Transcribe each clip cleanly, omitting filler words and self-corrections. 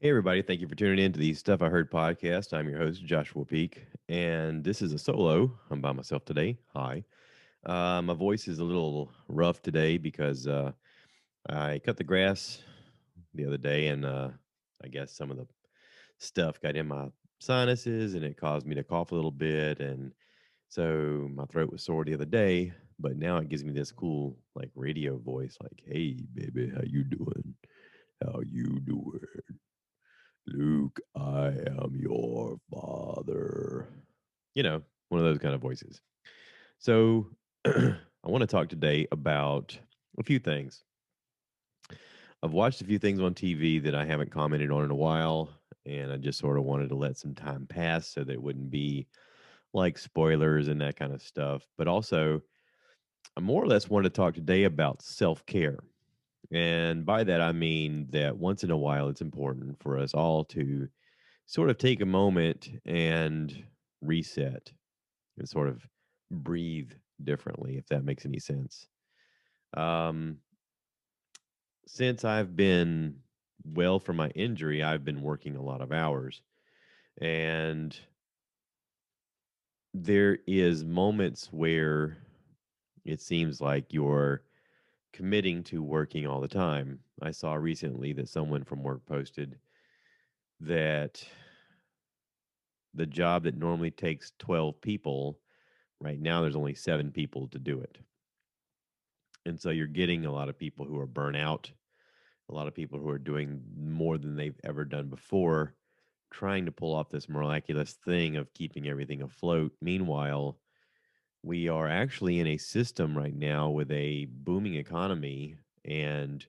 Hey, everybody. Thank you for tuning in to the Stuff I Heard podcast. I'm your host, Joshua Peak, and this is a solo. I'm by myself today. Hi. My voice is a little rough today because I cut the grass the other day, and I guess some of the stuff got in my sinuses and it caused me to cough a little bit. And so my throat was sore the other day, but now it gives me this cool, like, radio voice like, hey, baby, how you doing? How you doing? Luke, I am your father. You know, one of those kind of voices. So, I want to talk today about a few things. I've watched a few things on TV that I haven't commented on in a while, and I just sort of wanted to let some time pass so that it wouldn't be like spoilers and that kind of stuff. But also, I more or less want to talk today about self care. And by that, I mean that once in a while, it's important for us all to sort of take a moment and reset and sort of breathe differently, if that makes any sense. Um, since I've been well from my injury, I've been working a lot of hours. And there is moments where it seems like you're committing to working all the time. I saw recently that someone from work posted that the job that normally takes 12 people, right now there's only 7 people to do it. And so you're getting a lot of people who are burnt out, a lot of people who are doing more than they've ever done before, trying to pull off this miraculous thing of keeping everything afloat. Meanwhile, we are actually in a system right now with a booming economy, and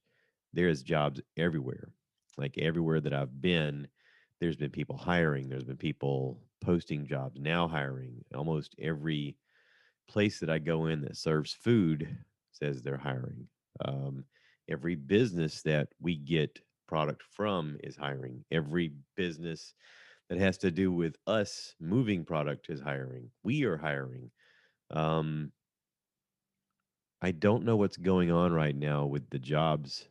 there's jobs everywhere. Like everywhere that I've been, there's been people hiring, there's been people posting jobs now hiring. Almost every place that I go in that serves food says they're hiring. Um, every business that we get product from is hiring. Every business that has to do with us moving product is hiring. We are hiring. Um, I don't know what's going on right now with the jobs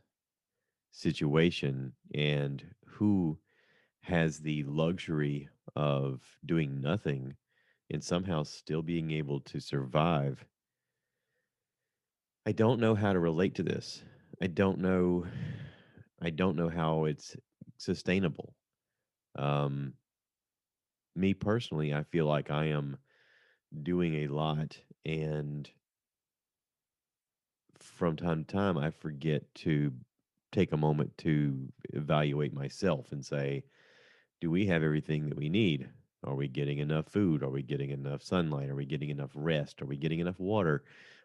situation and who has the luxury of doing nothing and somehow still being able to survive. I don't know how to relate to this. I don't know I don't know how it's sustainable. Um Me personally, I feel like I am doing a lot, and from time to time I forget to take a moment to evaluate myself and say, do we have everything that we need? Are we getting enough food? Are we getting enough sunlight? Are we getting enough rest? Are we getting enough water?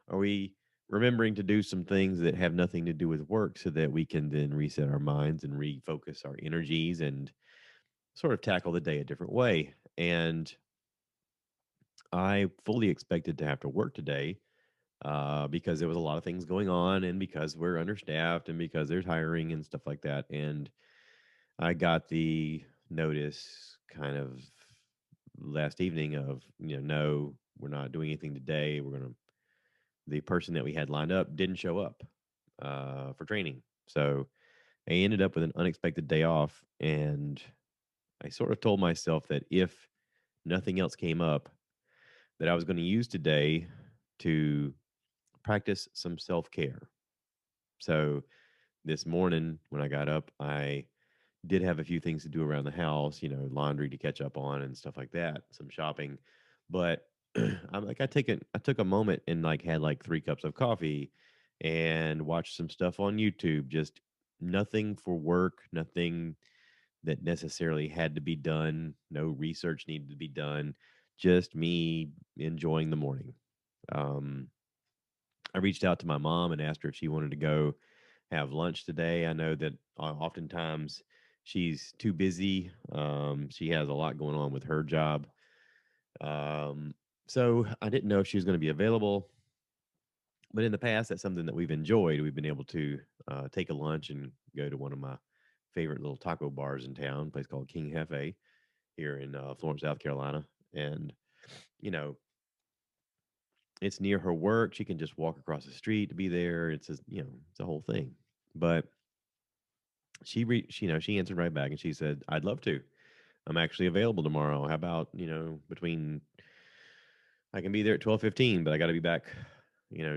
Are we remembering to do some things that have nothing to do with work so that we can then reset our minds and refocus our energies and sort of tackle the day a different way? And I fully expected to have to work today because there was a lot of things going on and because we're understaffed and because there's hiring and stuff like that. And I got the notice kind of last evening of, no, we're not doing anything today. The person that we had lined up didn't show up for training. So I ended up with an unexpected day off. And I sort of told myself that if nothing else came up, that I was going to use today to practice some self care. So this morning when I got up, I did have a few things to do around the house, laundry to catch up on and stuff like that, some shopping. But I took a moment and like had like 3 cups of coffee and watched some stuff on YouTube. Just nothing for work, nothing that necessarily had to be done. No research needed to be done. Just me enjoying the morning. Um, I reached out to my mom and asked her if she wanted to go have lunch today. I know that oftentimes she's too busy. She has a lot going on with her job. Um, so I didn't know if she was going to be available. But in the past, that's something that we've enjoyed. We've been able to take a lunch and go to one of my favorite little taco bars in town, a place called King Jefe here in Florence, South Carolina. And, you know, it's near her work. She can just walk across the street to be there. It's a whole thing. But she answered right back and she said, "I'd love to. I'm actually available tomorrow. How about, between I can be there at 12:15, but I got to be back,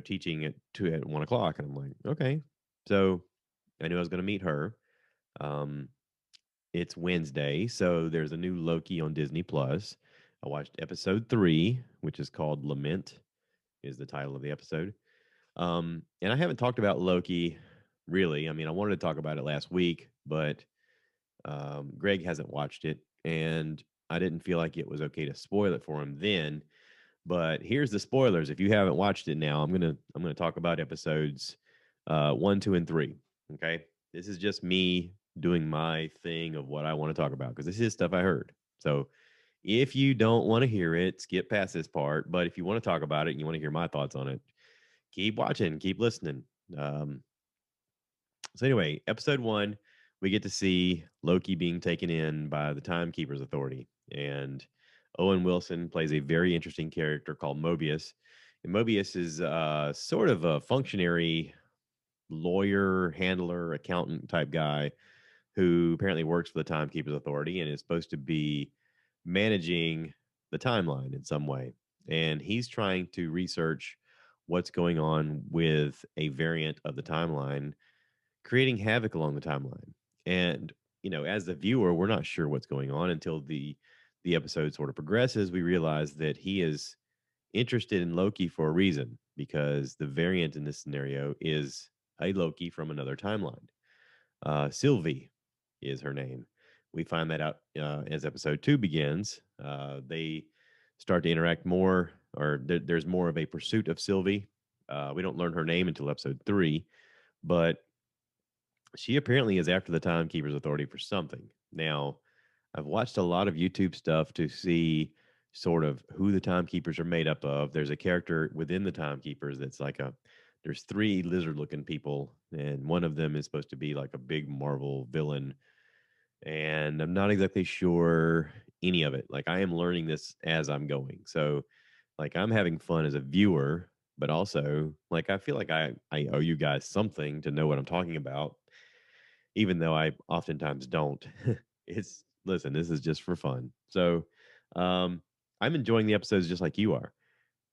teaching at 1 o'clock." And I'm like, okay. So I knew I was going to meet her. Um, it's Wednesday, so there's a new Loki on Disney Plus. I watched episode 3, which is called Lament, is the title of the episode. And I haven't talked about Loki really. I mean, I wanted to talk about it last week, but Greg hasn't watched it, and I didn't feel like it was okay to spoil it for him then. But here's the spoilers. If you haven't watched it now, I'm gonna talk about episodes 1, 2, and 3. Okay, this is just me doing my thing of what I want to talk about because this is stuff I heard. So if you don't want to hear it, skip past this part. But if you want to talk about it and you want to hear my thoughts on it, keep watching, keep listening. Um, so anyway, episode 1, we get to see Loki being taken in by the Timekeepers Authority, and Owen Wilson plays a very interesting character called Mobius. And Mobius is sort of a functionary lawyer, handler, accountant type guy who apparently works for the Timekeepers Authority and is supposed to be managing the timeline in some way. And he's trying to research what's going on with a variant of the timeline creating havoc along the timeline. And as the viewer, we're not sure what's going on until the episode sort of progresses. We realize that he is interested in Loki for a reason because the variant in this scenario is a Loki from another timeline. Sylvie is her name. We find that out as episode 2 begins. They start to interact more, or there's more of a pursuit of Sylvie. We don't learn her name until episode 3, but she apparently is after the Timekeepers Authority for something. Now, I've watched a lot of YouTube stuff to see sort of who the Timekeepers are made up of. There's a character within the Timekeepers that's like there's 3 lizard looking people, and one of them is supposed to be like a big Marvel villain. And I'm not exactly sure any of it. Like, I am learning this as I'm going. So, like, I'm having fun as a viewer, but also, like, I feel like I owe you guys something to know what I'm talking about even though I oftentimes don't. It's listen, this is just for fun. So um, I'm enjoying the episodes just like you are.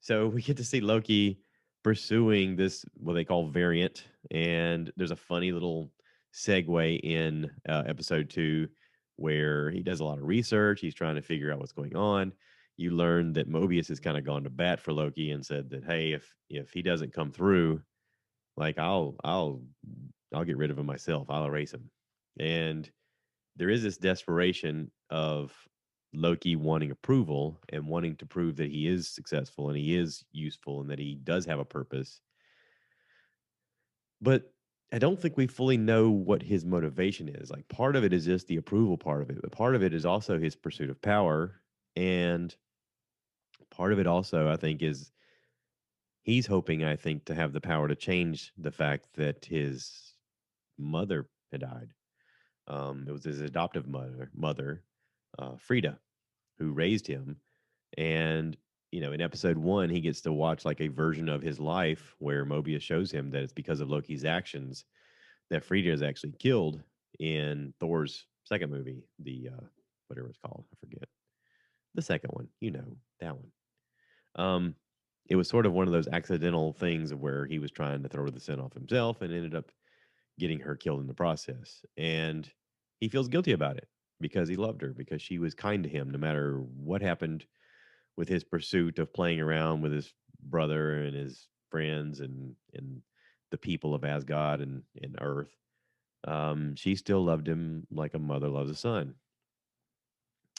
So we get to see Loki pursuing this what they call variant, and there's a funny little segue in episode 2 where he does a lot of research. He's trying to figure out what's going on. You learn that Mobius has kind of gone to bat for Loki and said that, hey, if he doesn't come through, like I'll get rid of him myself. I'll erase him. And there is this desperation of Loki wanting approval and wanting to prove that he is successful and he is useful and that he does have a purpose. But I don't think we fully know what his motivation is. Like, part of it is just the approval part of it, but part of it is also his pursuit of power. And part of it also, I think, is he's hoping, I think, to have the power to change the fact that his mother had died. It was his adoptive mother, Frida, who raised him. And in episode 1, he gets to watch like a version of his life where Mobius shows him that it's because of Loki's actions that Frida is actually killed in Thor's second movie, the whatever it's called, I forget the second one. That one. Um, it was sort of one of those accidental things of where he was trying to throw the sin off himself and ended up getting her killed in the process. And he feels guilty about it because he loved her, because she was kind to him no matter what happened with his pursuit of playing around with his brother and his friends and the people of Asgard and Earth. She still loved him like a mother loves a son.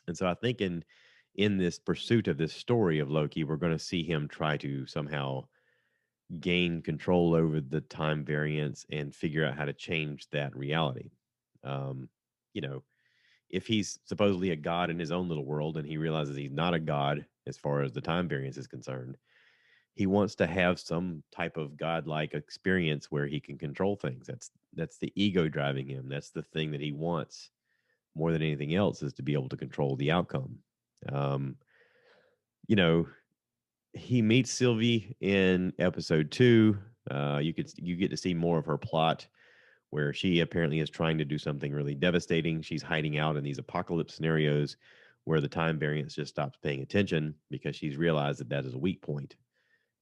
And so I think in this pursuit of this story of Loki, we're going to see him try to somehow gain control over the time variance and figure out how to change that reality. Um, you know, if he's supposedly a god in his own little world and he realizes he's not a god as far as the time variance is concerned, he wants to have some type of godlike experience where he can control things. That's the ego driving him. That's the thing that he wants more than anything else, is to be able to control the outcome. Um, you know, he meets Sylvie in episode 2. You get to see more of her plot where she apparently is trying to do something really devastating. She's hiding out in these apocalypse scenarios where the time variance just stops paying attention because she's realized that that is a weak point.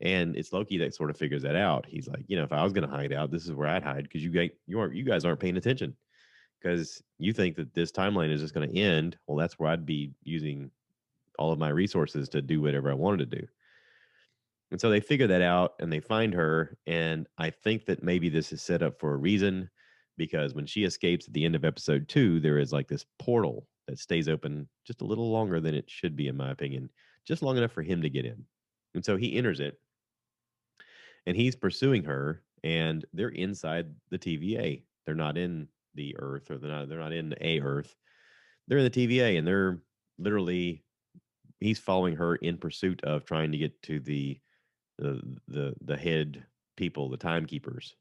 And it's Loki that sort of figures that out. He's like, if I was going to hide out, this is where I'd hide because you guys aren't paying attention because you think that this timeline is just going to end. Well, that's where I'd be using all of my resources to do whatever I wanted to do. And so they figure that out and they find her. And I think that maybe this is set up for a reason because when she escapes at the end of episode 2, there is like this portal that stays open just a little longer than it should be, in my opinion, just long enough for him to get in. And so he enters it and he's pursuing her and they're inside the TVA. They're not in the Earth or they're not in a Earth. They're in the TVA and they're literally he's following her in pursuit of trying to get to the head people, the timekeepers.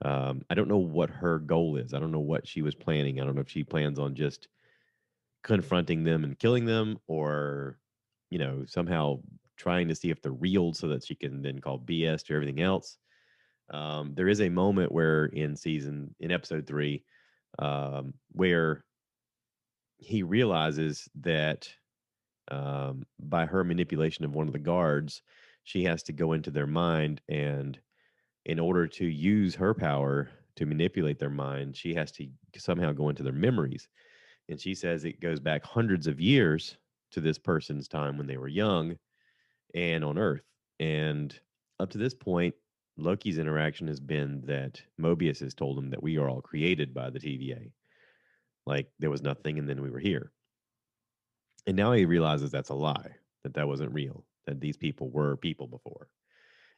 I don't know what her goal is. I don't know what she was planning. I don't know if she plans on just confronting them and killing them, or somehow trying to see if they're real, so that she can then call BS to everything else. There is a moment where in episode 3, where he realizes that by her manipulation of one of the guards, she has to go into their mind, and in order to use her power to manipulate their mind, she has to somehow go into their memories. And she says it goes back hundreds of years to this person's time when they were young and on Earth. And up to this point, Loki's interaction has been that Mobius has told him that we are all created by the TVA. Like there was nothing and then we were here. And now he realizes that's a lie, that that wasn't real, that these people were people before.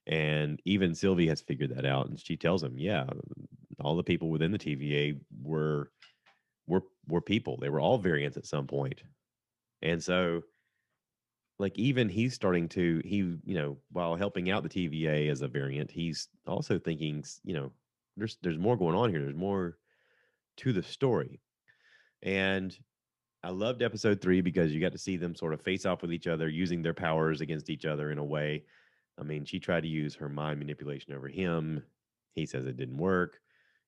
And even Sylvie has figured that out, and she tells him, "Yeah, all the people within the TVA were people. They were all variants at some point." And so, like, even he's starting to while helping out the TVA as a variant, he's also thinking, there's more going on here. There's more to the story, and I loved episode 3 because you got to see them sort of face off with each other, using their powers against each other in a way. I mean, she tried to use her mind manipulation over him. He says it didn't work.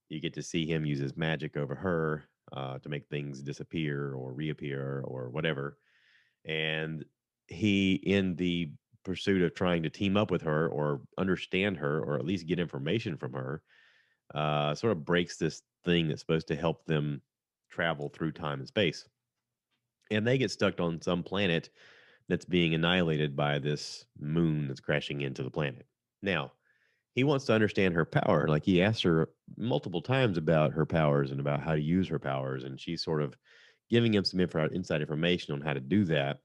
You get to see him use his magic over her to make things disappear or reappear or whatever. And he, in the pursuit of trying to team up with her or understand her or at least get information from her, sort of breaks this thing that's supposed to help them travel through time and space. And they get stuck on some planet that's being annihilated by this moon that's crashing into the planet. Now, he wants to understand her power. Like he asks her multiple times about her powers and about how to use her powers, and she's sort of giving him some inside information on how to do that.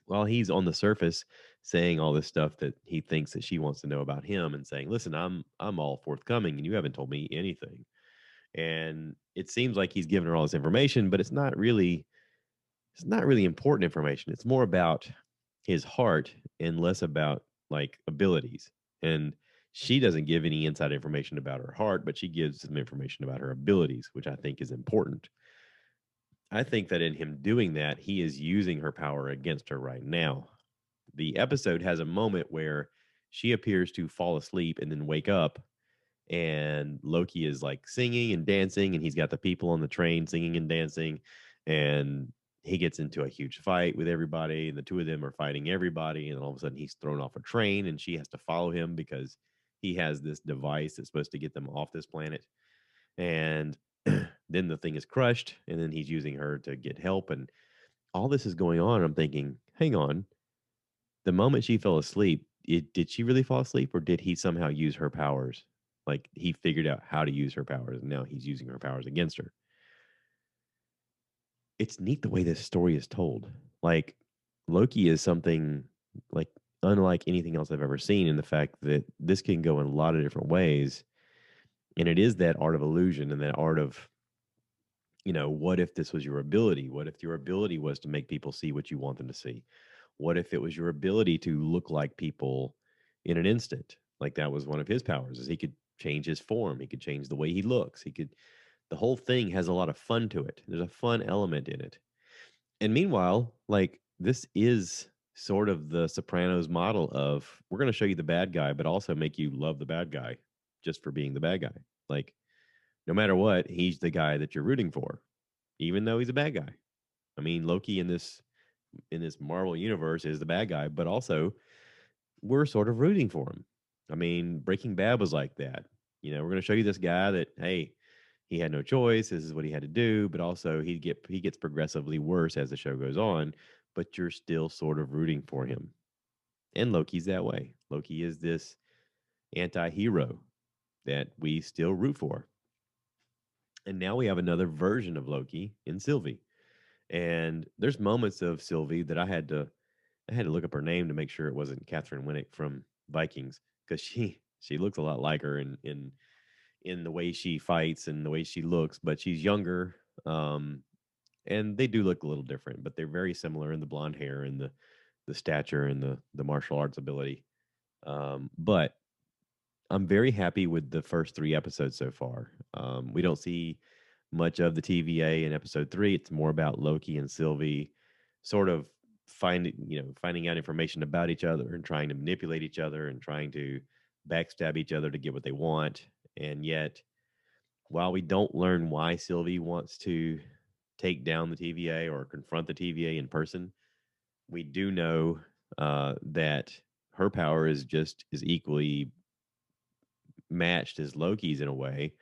While he's on the surface saying all this stuff that he thinks that she wants to know about him, and saying, "Listen, I'm all forthcoming, and you haven't told me anything." And it seems like he's giving her all this information, but it's not really important information. It's more about his heart and less about like abilities. And she doesn't give any inside information about her heart, but she gives some information about her abilities, which I think is important. I think that in him doing that, he is using her power against her right now. The episode has a moment where she appears to fall asleep and then wake up, and Loki is like singing and dancing, and he's got the people on the train singing and dancing, and he gets into a huge fight with everybody, and the two of them are fighting everybody, and all of a sudden he's thrown off a train, and she has to follow him because he has this device that's supposed to get them off this planet. And then the thing is crushed, and then he's using her to get help, and all this is going on. I'm thinking, hang on, the moment she fell asleep, did she really fall asleep, or did he somehow use her powers? Like he figured out how to use her powers, and now he's using her powers against her. It's neat the way this story is told. Like Loki is something like unlike anything else I've ever seen, in the fact that this can go in a lot of different ways. And it is that art of illusion and that art of, what if this was your ability? What if your ability was to make people see what you want them to see? What if it was your ability to look like people in an instant? Like that was one of his powers, is he could change his form. He could change the way he looks. The whole thing has a lot of fun to it. There's a fun element in it. And meanwhile, like this is sort of the Sopranos model of, we're going to show you the bad guy, but also make you love the bad guy just for being the bad guy. Like No matter what, he's the guy that you're rooting for, even though he's a bad guy. I mean, Loki in this Marvel universe is the bad guy, but also we're sort of rooting for him. I mean, Breaking Bad was like that. You know, we're going to show you this guy that hey, he had no choice. This is what he had to do, but also he gets progressively worse as the show goes on. But you're still sort of rooting for him. And Loki's that way. Loki is this anti-hero that we still root for. And now we have another version of Loki in Sylvie. And there's moments of Sylvie that I had to look up her name to make sure it wasn't Catherine Winnick from Vikings because she looks a lot like her in the way she fights and the way she looks, but she's younger. And they do look a little different, but they're very similar in the blonde hair and the stature and the martial arts ability. But I'm very happy with the first three episodes so far. We don't see much of the TVA in episode three. It's more about Loki and Sylvie sort of finding out information about each other and trying to manipulate each other and trying to backstab each other to get what they want. And yet, while we don't learn why Sylvie wants to take down the TVA or confront the TVA in person, we do know that her power is just as equally matched as Loki's in a way,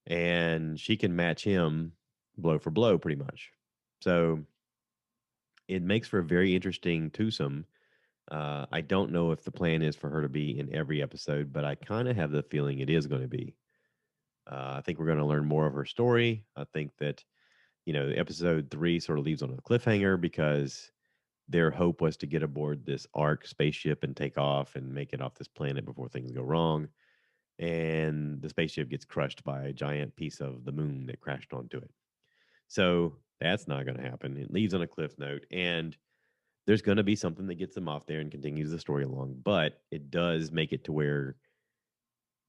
and she can match him blow for blow pretty much. So it makes for a very interesting twosome. I don't know if the plan is for her to be in every episode, but I kind of have the feeling it is going to be. I think we're going to learn more of her story. I think that, you know, episode three sort of leaves on a cliffhanger because their hope was to get aboard this Ark spaceship and take off and make it off this planet before things go wrong. And the spaceship gets crushed by a giant piece of the moon that crashed onto it. So that's not going to happen. It leaves on a cliff note, and there's going to be something that gets them off there and continues the story along. But it does make it to where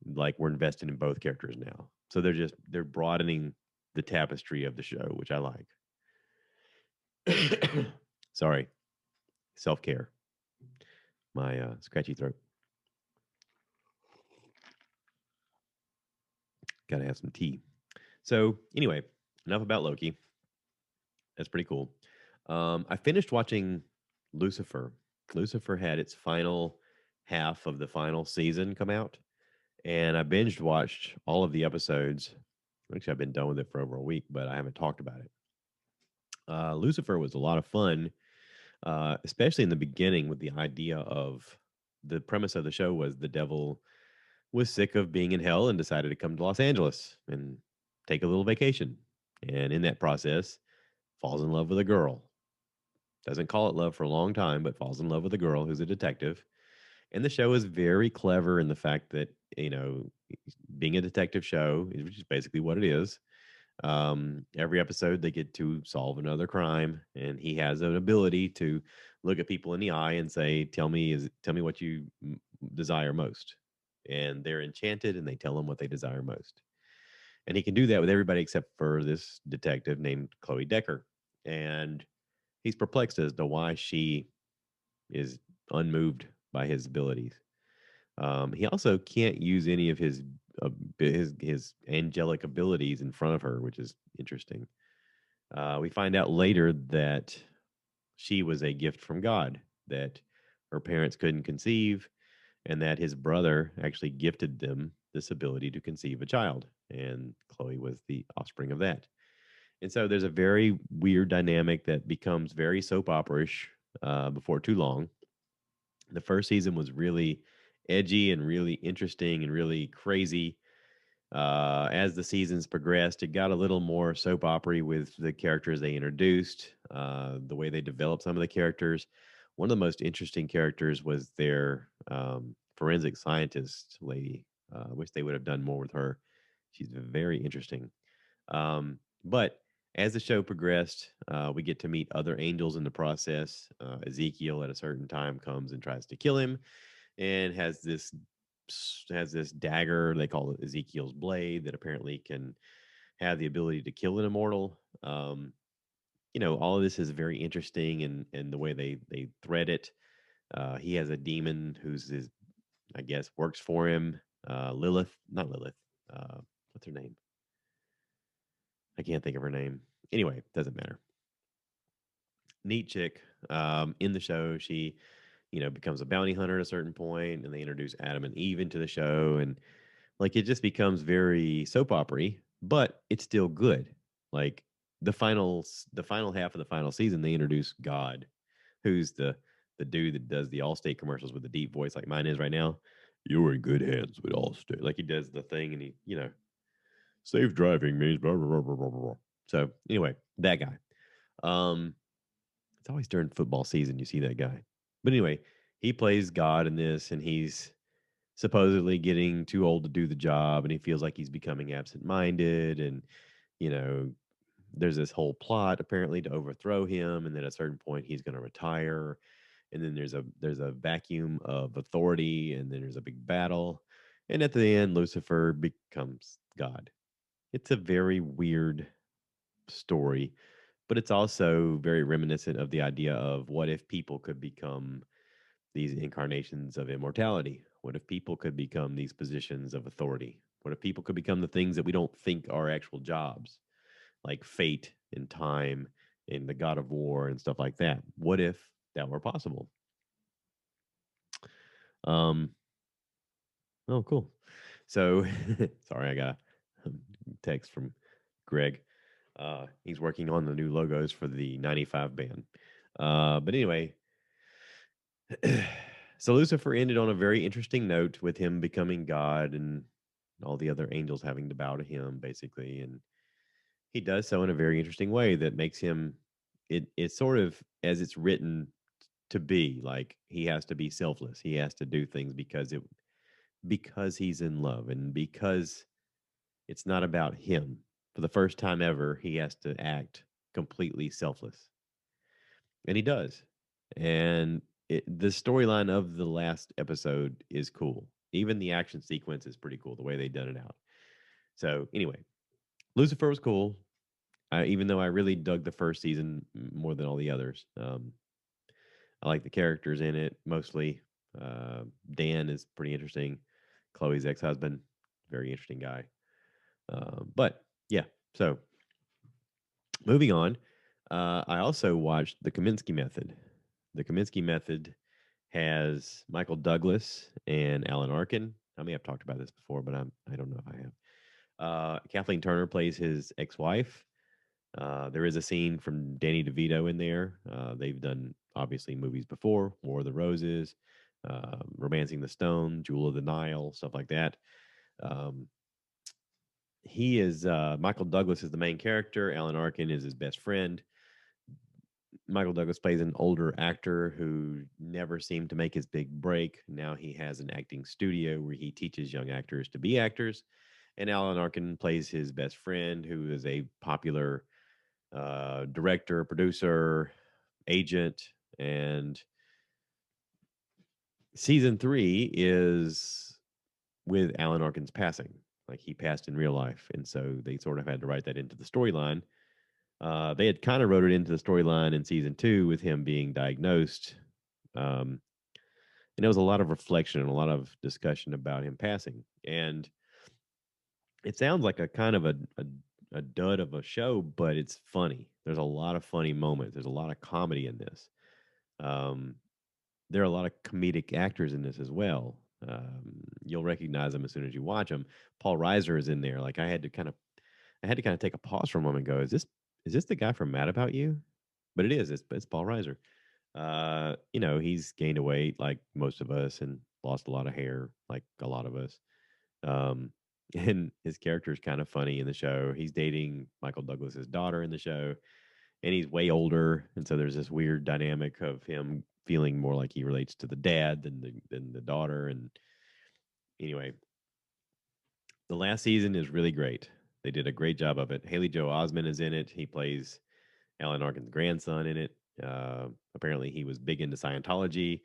like we're invested in both characters now. So they're broadening the tapestry of the show, which I like. Sorry, self care. My scratchy throat. Got to have some tea. So anyway, enough about Loki. That's pretty cool. I finished watching Lucifer. Lucifer had its final half of the final season come out, and I binged watched all of the episodes. Actually, I've been done with it for over a week, but I haven't talked about it. Lucifer was a lot of fun, especially in the beginning with the idea of the premise of the show was the devil was sick of being in hell and decided to come to Los Angeles and take a little vacation. And in that process, falls in love with a girl. Doesn't call it love for a long time, but falls in love with a girl who's a detective. And the show is very clever in the fact that, you know, being a detective show, which is basically what it is, every episode they get to solve another crime, and he has an ability to look at people in the eye and say, tell me what you desire most." And they're enchanted, and they tell him what they desire most. And he can do that with everybody except for this detective named Chloe Decker. And he's perplexed as to why she is unmoved by his abilities. He also can't use any of his angelic abilities in front of her, which is interesting. We find out later that she was a gift from God, that her parents couldn't conceive, and that his brother actually gifted them this ability to conceive a child. And Chloe was the offspring of that. And so there's a very weird dynamic that becomes very soap opera-ish before too long. The first season was really edgy and really interesting and really crazy. As the seasons progressed, it got a little more soap opera with the characters they introduced, the way they developed some of the characters. One of the most interesting characters was their forensic scientist lady. I wish they would have done more with her. She's very interesting. But as the show progressed, we get to meet other angels in the process. Ezekiel at a certain time comes and tries to kill him, and has this dagger they call it Ezekiel's blade that apparently can have the ability to kill an immortal. You know, all of this is very interesting, and the way they thread it. He has a demon who's his, I guess, works for him. Lilith, not Lilith. What's her name? I can't think of her name. Anyway, doesn't matter. Neat chick. In the show, she becomes a bounty hunter at a certain point, and they introduce Adam and Eve into the show, and like it just becomes very soap opery, but it's still good. Like the final half of the final season, they introduce God, who's the dude that does the Allstate commercials with the deep voice like mine is right now. You're in good hands with Allstate. Like he does the thing, and he safe driving means blah blah blah blah blah. Blah. So anyway, that guy. Um, it's always during football season you see that guy. But anyway, he plays God in this, and he's supposedly getting too old to do the job, and he feels like he's becoming absent-minded, and you know there's this whole plot apparently to overthrow him, and then at a certain point he's going to retire, and then there's a vacuum of authority, and then there's a big battle, and at the end Lucifer becomes God. It's a very weird story, but it's also very reminiscent of the idea of what if people could become these incarnations of immortality? What if people could become these positions of authority? What if people could become the things that we don't think are actual jobs, like fate and time and the god of war and stuff like that? What if that were possible? Um, oh, cool. So, sorry, I got a text from Greg. He's working on the new logos for the 95 band. But anyway, so Lucifer ended on a very interesting note with him becoming God and all the other angels having to bow to him, basically. And he does so in a very interesting way that makes him it's sort of as it's written to be. Like he has to be selfless. He has to do things because he's in love, and because it's not about him. For the first time ever, he has to act completely selfless. And he does. And the storyline of the last episode is cool. Even the action sequence is pretty cool, the way they done it out. So, anyway, Lucifer was cool, even though I really dug the first season more than all the others. I like the characters in it mostly. Dan is pretty interesting. Chloe's ex husband, very interesting guy. But yeah, so moving on, I also watched The Kaminsky Method. The Kaminsky Method has Michael Douglas and Alan Arkin. I may have talked about this before, but I don't know if I have. Kathleen Turner plays his ex-wife. There is a scene from Danny DeVito in there. They've done obviously movies before: War of the Roses, Romancing the Stone, Jewel of the Nile, stuff like that. Um, he is Michael Douglas is the main character. Alan Arkin is his best friend. Michael Douglas plays an older actor who never seemed to make his big break. Now he has an acting studio where he teaches young actors to be actors. And Alan Arkin plays his best friend, who is a popular director, producer, agent. And season 3 is with Alan Arkin's passing. Like he passed in real life. And so they sort of had to write that into the storyline. They had kind of wrote it into the storyline in season 2 with him being diagnosed. Um, and there was a lot of reflection and a lot of discussion about him passing. And it sounds like a kind of a dud of a show, but it's funny. There's a lot of funny moments. There's a lot of comedy in this. Um, there are a lot of comedic actors in this as well. You'll recognize them as soon as you watch them. Paul Reiser is in there. Like I had to kind of take a pause for a moment and go, is this the guy from Mad About You? But it is. It's Paul Reiser. He's gained weight like most of us and lost a lot of hair like a lot of us. Um, and his character is kind of funny in the show. He's dating Michael Douglas's daughter in the show, and he's way older, and so there's this weird dynamic of him feeling more like he relates to the dad than the daughter. And anyway, the last season is really great. They did a great job of it. Haley Joe Osment is in it. He plays Alan Arkin's grandson in it. Apparently, he was big into Scientology,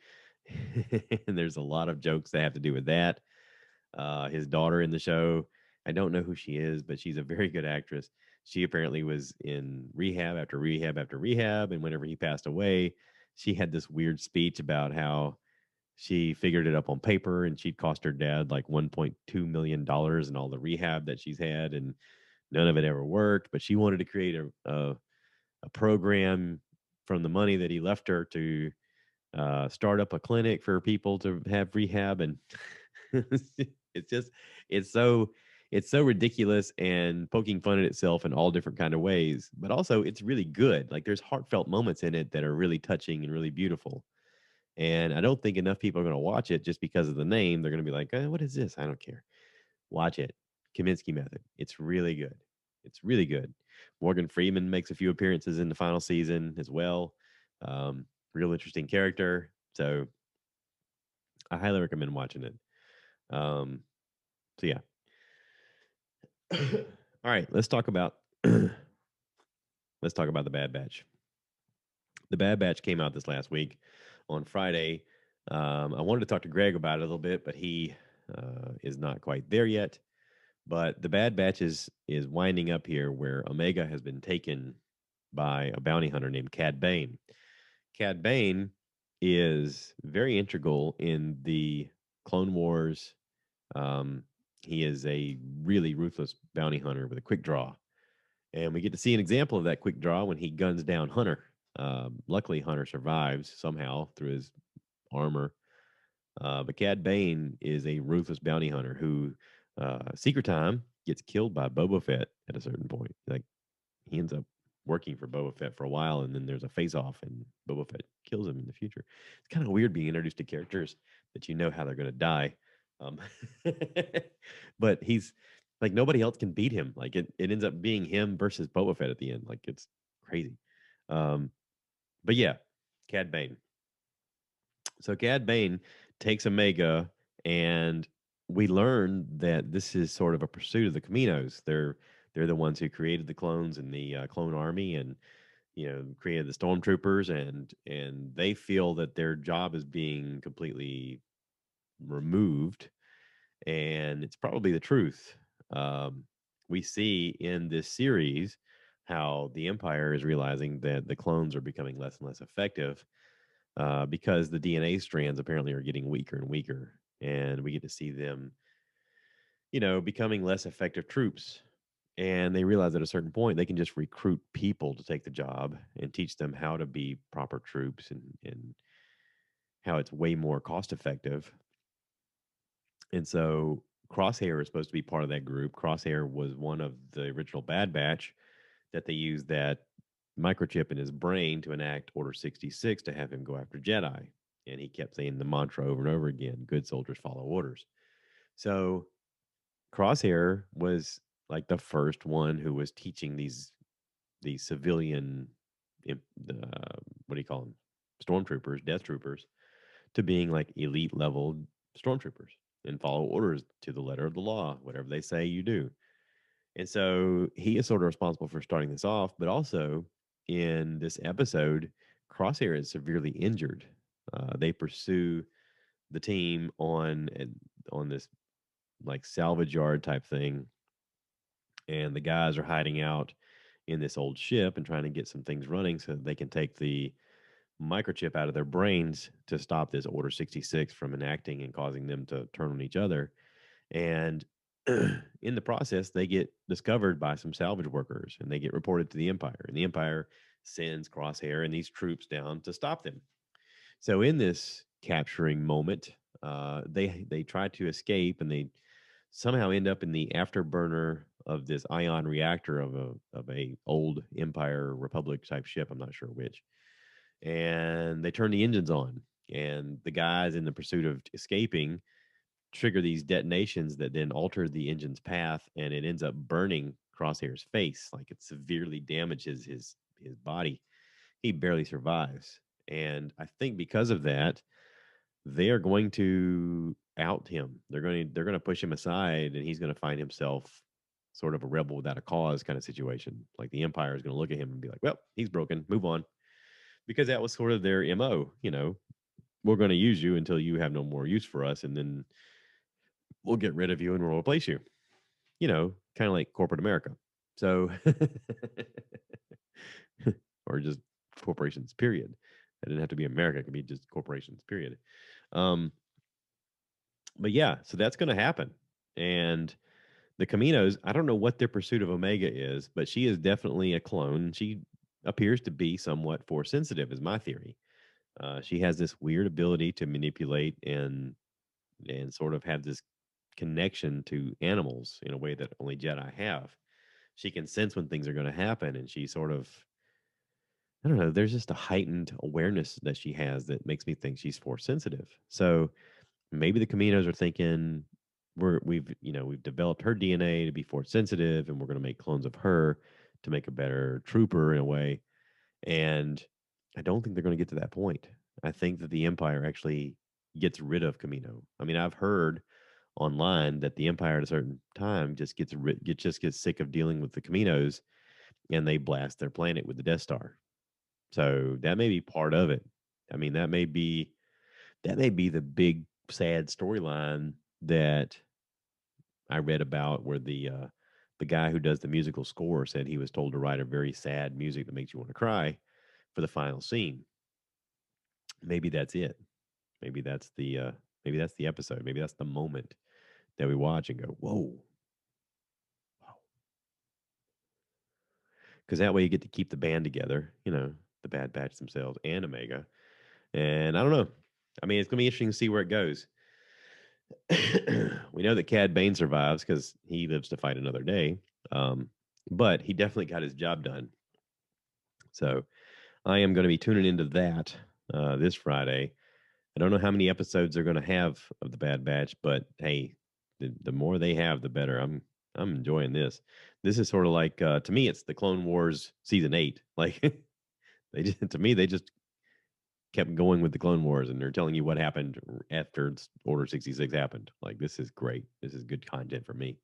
and there's a lot of jokes that have to do with that. His daughter in the show, I don't know who she is, but she's a very good actress. She apparently was in rehab after rehab after rehab, and whenever he passed away, she had this weird speech about how she figured it up on paper and she'd cost her dad like $1.2 million in all the rehab that she's had, and None of it ever worked, but she wanted to create a program from the money that he left her to start up a clinic for people to have rehab, and it's just it's so it's so ridiculous and poking fun at itself in all different kind of ways. But also, it's really good. Like there's heartfelt moments in it that are really touching and really beautiful. And I don't think enough people are going to watch it just because of the name. They're going to be like, "What is this? I don't care." Watch it. Kaminsky Method. It's really good. It's really good. Morgan Freeman makes a few appearances in the final season as well. Real interesting character. So I highly recommend watching it. Um, so yeah. All right, let's talk about the Bad Batch. The Bad Batch came out this last week on Friday. I wanted to talk to Greg about it a little bit, but he is not quite there yet. But the Bad Batch is winding up here, where Omega has been taken by a bounty hunter named Cad Bane. Cad Bane is very integral in the Clone Wars. Um, he is a really ruthless bounty hunter with a quick draw, and we get to see an example of that quick draw when he guns down Hunter. Luckily, Hunter survives somehow through his armor. But Cad Bane is a ruthless bounty hunter who, Secret Time, gets killed by Boba Fett at a certain point. Like he ends up working for Boba Fett for a while, and then there's a face off, and Boba Fett kills him in the future. It's kind of weird being introduced to characters that you know how they're going to die. Um, but he's like nobody else can beat him. Like it ends up being him versus Boba Fett at the end. Like it's crazy. Um, but yeah, Cad Bane. So Cad Bane takes Omega, and we learn that this is sort of a pursuit of the Caminos. They're the ones who created the clones and the clone army, and created the stormtroopers, and they feel that their job is being completely removed, and it's probably the truth. Um, we see in this series how the Empire is realizing that the clones are becoming less and less effective because the DNA strands apparently are getting weaker and weaker, and we get to see them, becoming less effective troops. And they realize at a certain point they can just recruit people to take the job and teach them how to be proper troops, and how it's way more cost effective. And so Crosshair is supposed to be part of that group. Crosshair was one of the original Bad Batch that they used that microchip in his brain to enact Order 66 to have him go after Jedi. And he kept saying the mantra over and over again, good soldiers follow orders. So Crosshair was like the first one who was teaching these civilian, what do you call them, stormtroopers, death troopers, to being like elite level stormtroopers and follow orders to the letter of the law, whatever they say you do. And so he is sort of responsible for starting this off, but also in this episode, Crosshair is severely injured. They pursue the team on this like salvage yard type thing, and the guys are hiding out in this old ship and trying to get some things running so that they can take the microchip out of their brains to stop this Order 66 from enacting and causing them to turn on each other. And in the process, they get discovered by some salvage workers, and they get reported to the Empire. And the Empire sends Crosshair and these troops down to stop them. So in this capturing moment, they try to escape, and they somehow end up in the afterburner of this ion reactor of a old Empire Republic type ship. I'm not sure which, and they turn the engines on, and the guys in the pursuit of escaping trigger these detonations that then alter the engine's path, and it ends up burning Crosshair's face. Like it severely damages his body. He barely survives, and I think because of that, they are going to out him. They're going to push him aside, and he's going to find himself sort of a rebel without a cause kind of situation. Like the Empire is going to look at him and be like, "Well, he's broken. Move on," because that was sort of their mo. We're going to use you until you have no more use for us, and then we'll get rid of you and we'll replace you. Kind of like corporate America. So, or just corporations, period. It didn't have to be America; it could be just corporations, period. Um, but yeah, so that's going to happen, and The Caminos, I don't know what their pursuit of Omega is, but she is definitely a clone. She appears to be somewhat force sensitive, is my theory. She has this weird ability to manipulate and sort of have this connection to animals in a way that only Jedi have. She can sense when things are going to happen, and she sort of, I don't know, there's just a heightened awareness that she has that makes me think she's force sensitive. So maybe the Caminos are thinking we've developed her DNA to be force sensitive, and we're going to make clones of her to make a better trooper in a way. And I don't think they're going to get to that point. I think that the Empire actually gets rid of Camino. I mean, I've heard online that the Empire at a certain time just gets sick of dealing with the Caminos, and they blast their planet with the Death Star. So that may be part of it. I mean, that may be the big sad storyline that I read about, where the guy who does the musical score said he was told to write a very sad music that makes you want to cry for the final scene. Maybe that's it. Maybe that's the episode. Maybe that's the moment that we watch and go, whoa, because that way you get to keep the band together. The Bad Batch themselves and Omega. And I don't know. I mean, it's gonna be interesting to see where it goes. We know that Cad Bane survives because he lives to fight another day. Um, but he definitely got his job done. So I am going to be tuning into that this Friday. I don't know how many episodes they're going to have of the Bad Batch, but hey, the more they have, the better. I'm enjoying this. This is sort of like to me, it's the Clone Wars season 8. Like to me, they just kept going with the Clone Wars, and they're telling you what happened after Order 66 happened. Like, this is great. This is good content for me.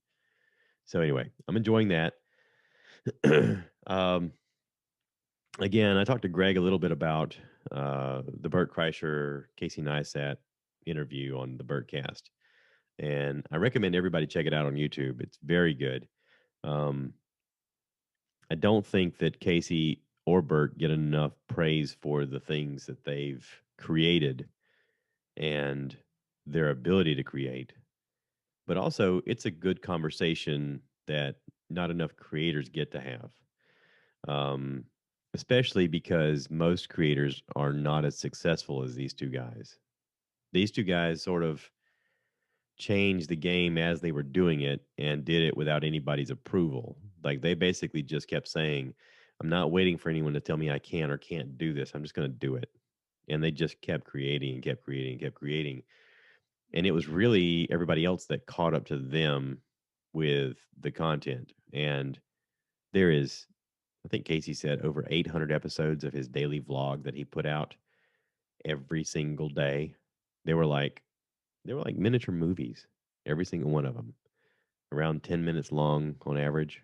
So anyway, I'm enjoying that. um, Again, I talked to Greg a little bit about the Burt Kreischer Casey Neistat interview on the Burtcast, and I recommend everybody check it out on YouTube. It's very good. Um, I don't think that Casey or Burt get enough praise for the things that they've created and their ability to create. But also, it's a good conversation that not enough creators get to have, um, especially because most creators are not as successful as these two guys. These two guys sort of changed the game as they were doing it and did it without anybody's approval. Like, they basically just kept saying, I'm not waiting for anyone to tell me I can or can't do this. I'm just going to do it. And they just kept creating and kept creating and kept creating. And it was really everybody else that caught up to them with the content. And there is, I think Casey said, over 800 episodes of his daily vlog that he put out every single day. They were like miniature movies, every single one of them, around 10 minutes long on average.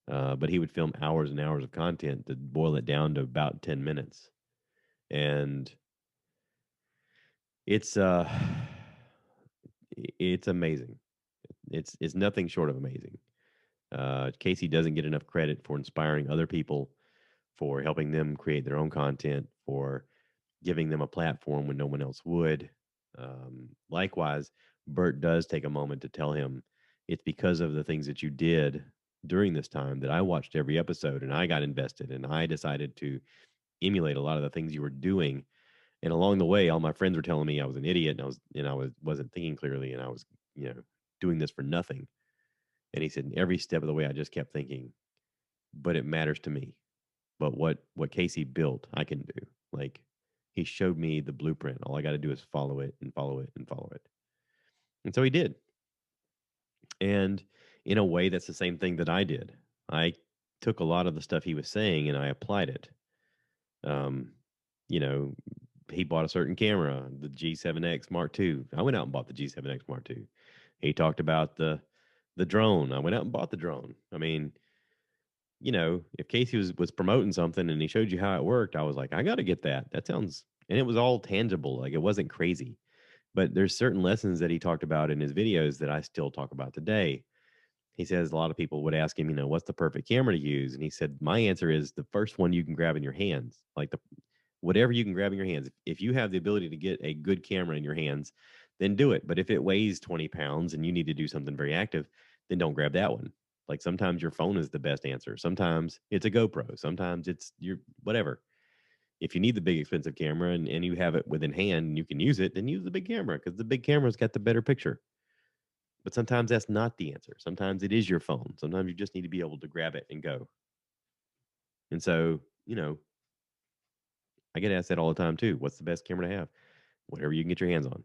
But he would film hours and hours of content to boil it down to about 10 minutes. And it's it's amazing. It's nothing short of amazing. Casey doesn't get enough credit for inspiring other people, for helping them create their own content, for giving them a platform when no one else would. Likewise, Bert does take a moment to tell him, it's because of the things that you did during this time that I watched every episode and I got invested and I decided to emulate a lot of the things you were doing. And along the way, all my friends were telling me I was an idiot and I wasn't thinking clearly and I was, doing this for nothing. And he said, every step of the way, I just kept thinking, but it matters to me. But what Casey built, I can do. Like, he showed me the blueprint. All I got to do is follow it and follow it and follow it. And so he did. And in a way, that's the same thing that I did. I took a lot of the stuff he was saying and I applied it. Um, you know, he bought a certain camera, the G7X Mark II. I went out and bought the G7X Mark II. He talked about the drone. I went out and bought the drone. I mean, if Casey was promoting something and he showed you how it worked, I was like, I got to get that. That sounds, and it was all tangible. Like, it wasn't crazy. But there's certain lessons that he talked about in his videos that I still talk about today. He says a lot of people would ask him, what's the perfect camera to use? And he said, my answer is the first one you can grab in your hands, like whatever you can grab in your hands. If you have the ability to get a good camera in your hands, then do it. But if it weighs 20 pounds and you need to do something very active, then don't grab that one. Like sometimes your phone is the best answer. Sometimes it's a GoPro. Sometimes it's your whatever. If you need the big expensive camera and you have it within hand and you can use it, then use the big camera because the big camera's got the better picture. But sometimes that's not the answer. Sometimes it is your phone. Sometimes you just need to be able to grab it and go. And so, I get asked that all the time too. What's the best camera to have? Whatever you can get your hands on.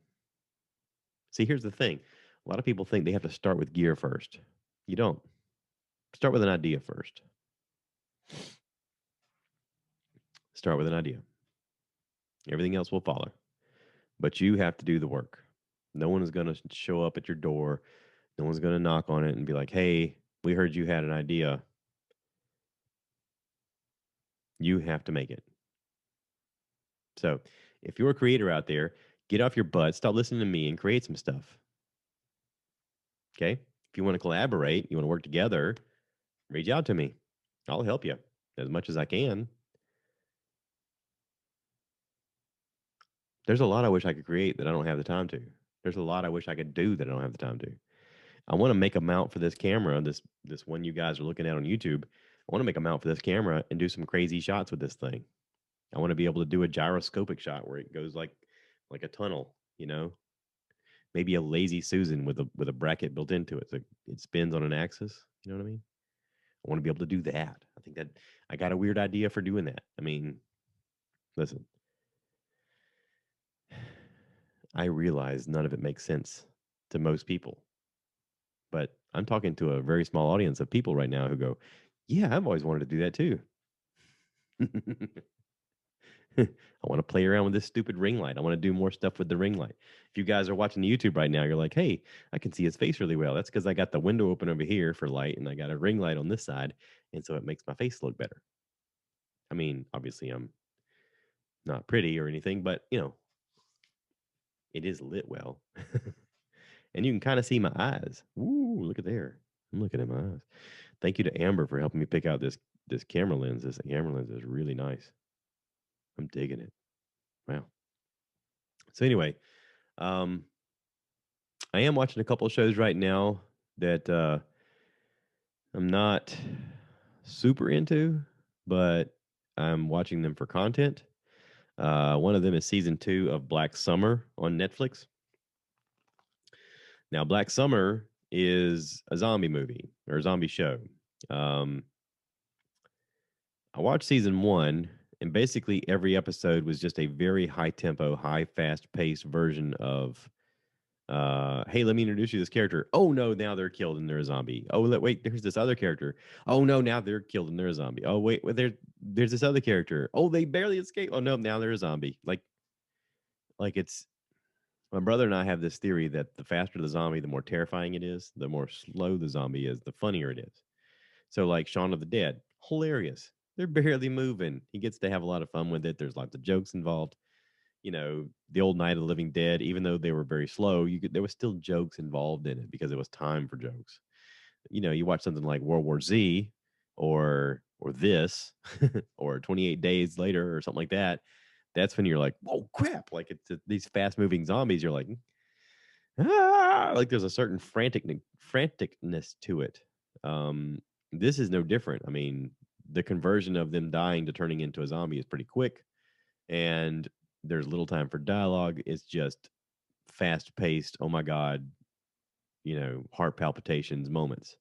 See, here's the thing. A lot of people think they have to start with gear first. You don't. Start with an idea first. Start with an idea. Everything else will follow. But you have to do the work. No one is going to show up at your door. No one's going to knock on it and be like, hey, we heard you had an idea. You have to make it. So if you're a creator out there, get off your butt, stop listening to me, and create some stuff. Okay? If you want to collaborate, you want to work together, reach out to me. I'll help you as much as I can. There's a lot I wish I could create that I don't have the time to. There's a lot I wish I could do that I don't have the time to. I want to make a mount for this camera, this one you guys are looking at on YouTube. I want to make a mount for this camera and do some crazy shots with this thing. I want to be able to do a gyroscopic shot where it goes like a tunnel, maybe a lazy Susan with a bracket built into it, so it spins on an axis. You know what I mean? I want to be able to do that. I think that I got a weird idea for doing that. I mean, listen, I realize none of it makes sense to most people, but I'm talking to a very small audience of people right now who go, "Yeah, I've always wanted to do that too." I want to play around with this stupid ring light. I want to do more stuff with the ring light. If you guys are watching the YouTube right now, you're like, hey, I can see his face really well. That's because I got the window open over here for light and I got a ring light on this side. And so it makes my face look better. I mean, obviously, I'm not pretty or anything, but, it is lit well. And you can kind of see my eyes. Ooh, look at there. I'm looking at my eyes. Thank you to Amber for helping me pick out this camera lens. This camera lens is really nice. I'm digging it. Wow. So anyway, um, I am watching a couple of shows right now that I'm not super into, but I'm watching them for content. One of them is season 2 of Black Summer on Netflix. Now, Black Summer is a zombie movie or a zombie show. Um, I watched season 1, and basically every episode was just a very high tempo, high fast paced version of hey, let me introduce you to this character. Oh no, now they're killed and they're a zombie. Oh, wait, there's this other character. Oh no, now they're killed and they're a zombie. Oh wait, there's this other character. Oh, they barely escaped. Oh no, now they're a zombie. Like it's my brother and I have this theory that the faster the zombie, the more terrifying it is. The more slow the zombie is, the funnier it is. So like Shaun of the Dead, hilarious. They're barely moving. He gets to have a lot of fun with it. There's lots of jokes involved. The old Night of the Living Dead, even though they were very slow, there was still jokes involved in it because it was time for jokes. You watch something like World War Z or this or 28 Days Later or something like that. That's when you're like, whoa, crap! Like these fast moving zombies. You're like, like there's a certain franticness to it. This is no different. I mean, the conversion of them dying to turning into a zombie is pretty quick, and there's little time for dialogue. It's just fast paced. Oh my god, heart palpitations moments.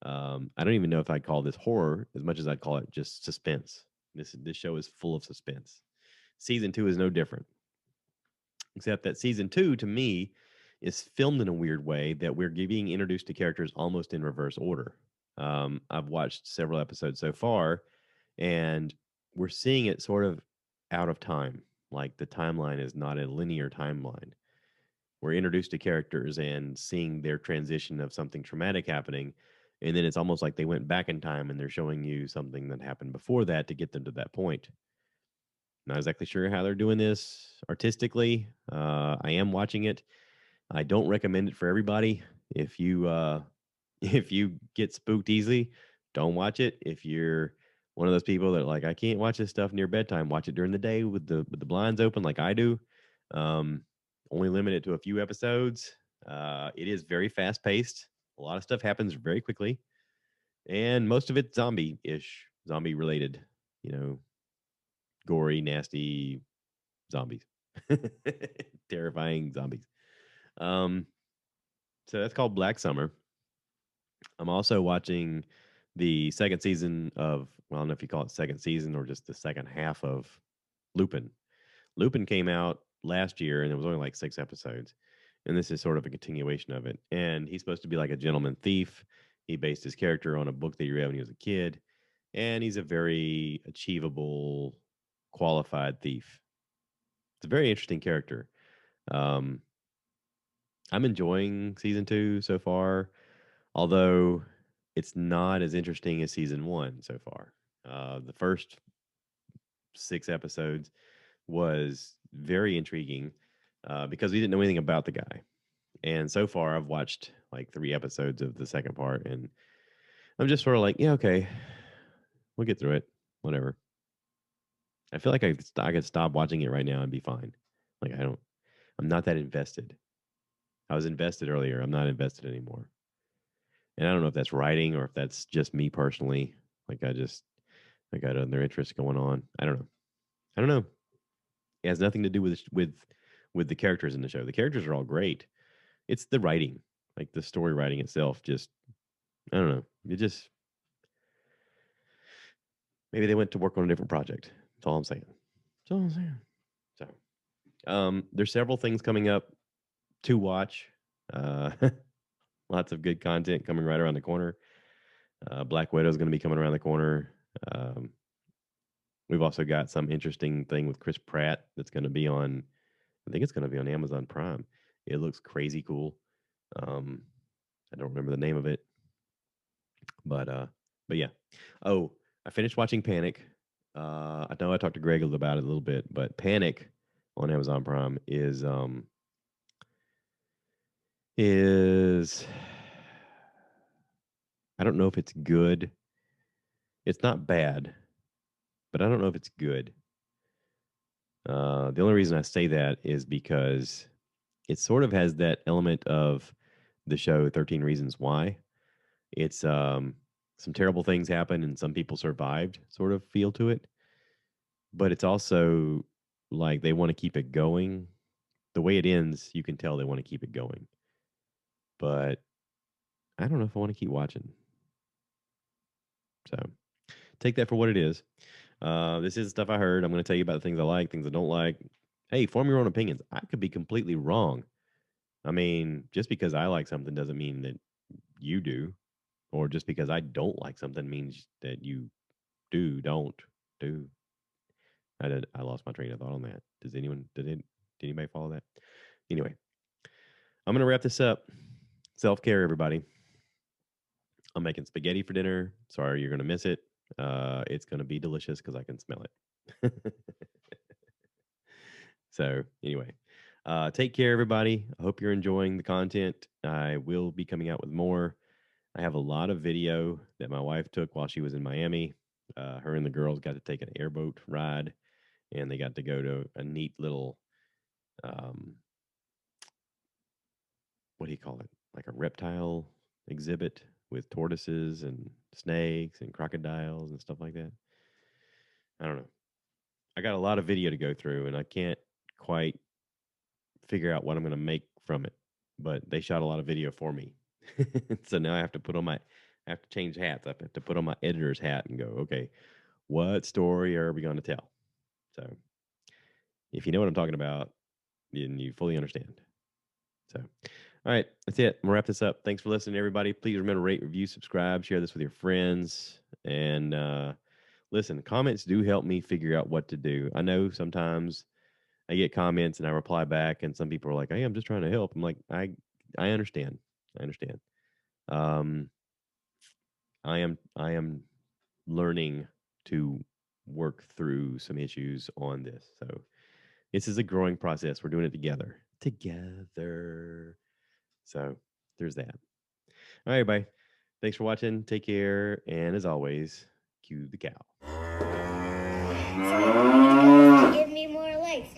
I don't even know if I'd call this horror as much as I'd call it just suspense. This show is full of suspense. Season 2 is no different, except that season 2 to me is filmed in a weird way that we're being introduced to characters almost in reverse order. I've watched several episodes so far, and we're seeing it sort of out of time. Like the timeline is not a linear timeline. We're introduced to characters and seeing their transition of something traumatic happening, and then it's almost like they went back in time and they're showing you something that happened before that to get them to that point. Not exactly sure how they're doing this artistically. I am watching it. I don't recommend it for everybody. If you if you get spooked easily, don't watch it. If you're one of those people that like I can't watch this stuff near bedtime, watch it during the day with the blinds open like I do. Um, Only limit it to a few episodes. It is very fast paced. A lot of stuff happens very quickly, and most of it's zombie-ish, zombie related. You know, gory, nasty zombies, terrifying zombies. Um, so that's called Black Summer. I'm also watching the second season of, well, I don't know if you call it second season or just the second half of Lupin. Lupin came out last year and it was only like 6 episodes. And this is sort of a continuation of it. And he's supposed to be like a gentleman thief. He based his character on a book that he read when he was a kid. And he's a very achievable, qualified thief. It's a very interesting character. Um, I'm enjoying season 2 so far, although it's not as interesting as season 1 so far. The first 6 episodes was very intriguing because we didn't know anything about the guy. And so far, I've watched like 3 episodes of the second part, and I'm just sort of like, yeah, okay, we'll get through it, whatever. I feel like I could stop watching it right now and be fine. Like I'm not that invested. I was invested earlier. I'm not invested anymore. And I don't know if that's writing or if that's just me personally. Like I got other interests going on. I don't know. I don't know. It has nothing to do with the characters in the show. The characters are all great. It's the writing, like the story writing itself. Just I don't know. It just maybe they went to work on a different project. That's all I'm saying. That's all I'm saying. So there's several things coming up to watch. Uh, lots of good content coming right around the corner. Black Widow is going to be coming around the corner. Um, we've also got some interesting thing with Chris Pratt that's going to be on. I think it's going to be on Amazon Prime. It looks crazy cool. Um, I don't remember the name of it, but uh, but yeah. Oh, I finished watching Panic. I know I talked to Greg about it a little bit, but Panic on Amazon Prime is I don't know if it's good. It's not bad, but I don't know if it's good. The only reason I say that is because it sort of has that element of the show 13 Reasons Why. It's some terrible things happen and some people survived sort of feel to it, but it's also like they want to keep it going. The way it ends, you can tell they want to keep it going. But I don't know if I want to keep watching. So take that for what it is. This is stuff I heard. I'm going to tell you about the things I like, things I don't like. Hey, form your own opinions. I could be completely wrong. I mean, just because I like something doesn't mean that you do, or just because I don't like something means that you don't do. I lost my train of thought on that. Did anybody follow that? Anyway, I'm gonna wrap this up. Self care, everybody. I'm making spaghetti for dinner. Sorry, you're gonna miss it. It's gonna be delicious because I can smell it. So anyway, take care, everybody. I hope you're enjoying the content. I will be coming out with more. I have a lot of video that my wife took while she was in Miami. Her and the girls got to take an airboat ride, and they got to go to a neat little, um, what do you call it? Like a reptile exhibit with tortoises and snakes and crocodiles and stuff like that. I don't know. I got a lot of video to go through, and I can't quite figure out what I'm going to make from it. But they shot a lot of video for me, so now I have to change hats. I have to put on my editor's hat and go, okay, what story are we going to tell? So if you know what I'm talking about, then you fully understand. So, all right, that's it. I'm gonna wrap this up. Thanks for listening, everybody. Please remember to rate, review, subscribe, share this with your friends, and listen. Comments do help me figure out what to do. I know sometimes I get comments and I reply back, and some people are like, "Hey, I'm just trying to help." I'm like, I understand. I understand. Um, I am learning to work through some issues on this. So this is a growing process. We're doing it together. Together. So there's that. All right, everybody. Thanks for watching. Take care. And as always, cue the cow. So I want you guys to give me more likes.